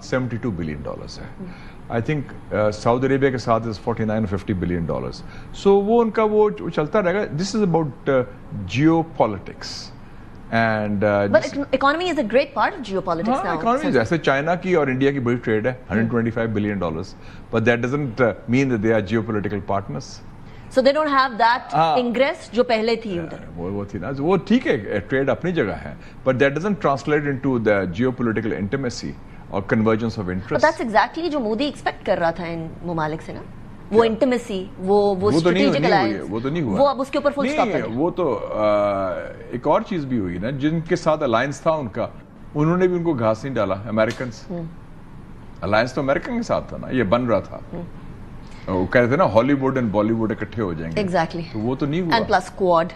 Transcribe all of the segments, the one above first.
$72 billion ہے. I think سعودی عربیہ کے ساتھ is $49-50 billion. So وہ ان کا وہ چلتا رہے گا. This is about geopolitics. And but economy is a great part of geopolitics now. Economy جیسے چائنا کی اور انڈیا کی بڑی ٹریڈ ہے $125 billion. But that doesn't mean that they are geopolitical partners. So they don't have that ingress جو پہلے تھی ادھر. وہ تھی نا, وہ ٹھیک ہے, ٹریڈ اپنی جگہ ہے, but that doesn't translate into the geopolitical intimacy or convergence of interest. But that's exactly جو مودی ایکسپیکٹ کر رہا تھا ان ممالک سے نا, وہ انٹیمیسی, وہ اسٹریٹجک الائنس, وہ تو نہیں ہوا. وہ اب اس کے اوپر فل اسٹاپ کر. وہ تو ایک اور چیز بھی ہوئی نا, جن کے ساتھ الائنس تھا ان کا, انہوں نے بھی ان کو گھاس نہیں ڈالا. امریکنس, الائنس تو امریکن کے ساتھ تھا نا, یہ بن رہا تھا. وہ کہہ رہے تھے نا ہالی ووڈ اینڈ بالی ووڈ اکٹھے ہو جائیں گے. ایگزیکٹلی. تو وہ تو نہیں ہوا. اینڈ پلس کوڈ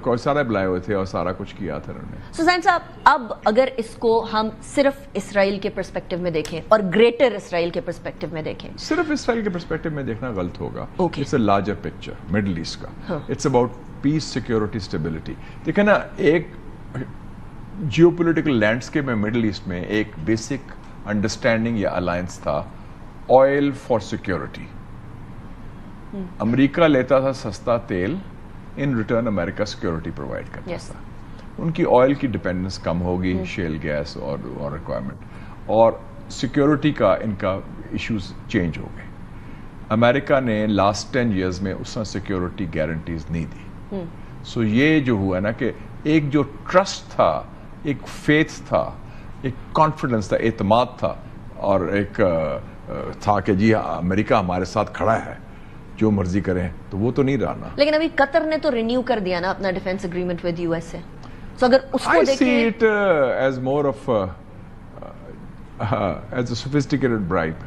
اور سارا بلائے ہوئے تھے اور سارا کچھ کیا تھا انہوں نے. سوزین صاحب, اب اگر اس کو ہم صرف اسرائیل کے پرسپیکٹو میں دیکھیں اور گریٹر اسرائیل کے پرسپیکٹو میں دیکھیں, صرف اسرائیل کے پرسپیکٹو میں دیکھنا غلط ہوگا. It's a larger picture Middle East کا. It's about peace, security, stability. دیکھیں نا, ایک جیو پولیٹیکل لینڈسکیپ میں مڈل ایسٹ میں ایک بیسک انڈرسٹینڈنگ یا الائنس تھا, آئل فار سیکورٹی. امریکہ لیتا تھا سستا تیل, ان ریٹرن امریکہ سیکورٹی پرووائڈ کرتا تھا. ان کی آئل کی ڈیپینڈنس کم ہوگی, شیل گیس اور ریکوائرمنٹ, اور سیکورٹی کا ان کا ایشوز چینج ہو گئے. امریکہ نے لاسٹ 10 years میں اس نے سیکورٹی گارنٹیز نہیں دی. سو یہ جو ہوا نا کہ ایک جو ٹرسٹ تھا, ایک فیتھ تھا, ایک کانفیڈنس تھا, اعتماد تھا, اور ایک تھا کہ جی امریکہ ہمارے ساتھ کھڑا ہے, جو مرضی کریں, تو وہ تو نہیں رہا نا. لیکن ابھی قطر نے تو رینیو کر دیا نا اپنا defence agreement with U S سے. سو اگر اس کو دیکھیں, I see it as more of as a sophisticated bribe.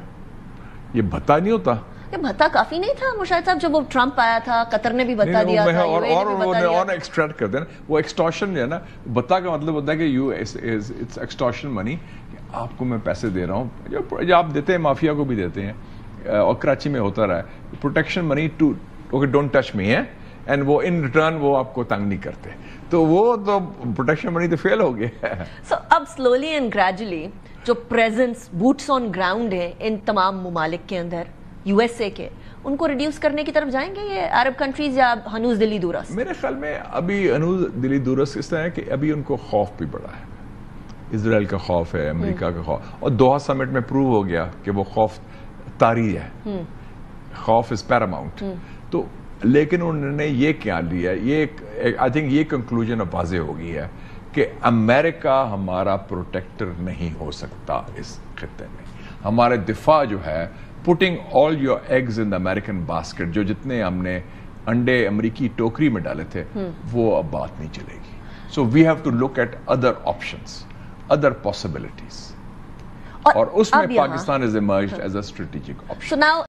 یہ بھتا نہیں ہوتا. یہ بھتا کافی نہیں تھا مشاہد صاحب, جب وہ ٹرمپ آیا تھا قطر نے بھی بھتا دیا تھا, اور انہوں نے ایکسٹریکٹ کر دیا نا. وہ ایکسٹورشن جو ہے نا, بھتا کا مطلب ہوتا ہے کہ اٹس ایکسٹورشن منی, آپ کو میں پیسے دے رہا ہوں, جو آپ دیتے ہیں مافیا کو بھی دیتے ہیں, اور کراچی میں ہوتا رہا ہے, protection money to okay don't touch me ہے, اینڈ وہ ان ریٹرن وہ آپ کو تنگ نہیں کرتے. تو وہ تو پروٹیکشن منی تو فیل ہو گیا. سو اب سلولی اینڈ گریجولی جو پریزنس بوٹس آن گراؤنڈ ہے ان تمام ممالک کے اندر, یو ایس اے کے, ان کو ریڈیوس کرنے کی طرف جائیں گے یہ عرب کنٹریز, یا ہنوز دلی دورس؟ میرے خیال میں ابھی ہنوز دلی دورس اس طرح ہے کہ ابھی ان کو خوف بھی بڑا ہے. اسرائیل کا خوف ہے, امریکہ کا خوف, اور دوحہ سمٹ میں پروو ہو گیا کہ وہ خوف طاری ہے, خوف از پیراماؤنٹ. تو لیکن انہوں نے یہ کیا لیا, یہ آئی تھنک یہ کنکلوژن اب واضح ہو گئی ہے کہ امریکہ ہمارا پروٹیکٹر نہیں ہو سکتا اس خطے میں. ہمارے دفاع جو ہے, putting all your eggs in the American basket, جو جتنے ہم نے انڈے امریکی ٹوکری میں ڈالے تھے, وہ اب بات نہیں چلے گی. So we have to look at other options, other possibilities. اور اس میں Pakistan is emerged as a strategic option. So now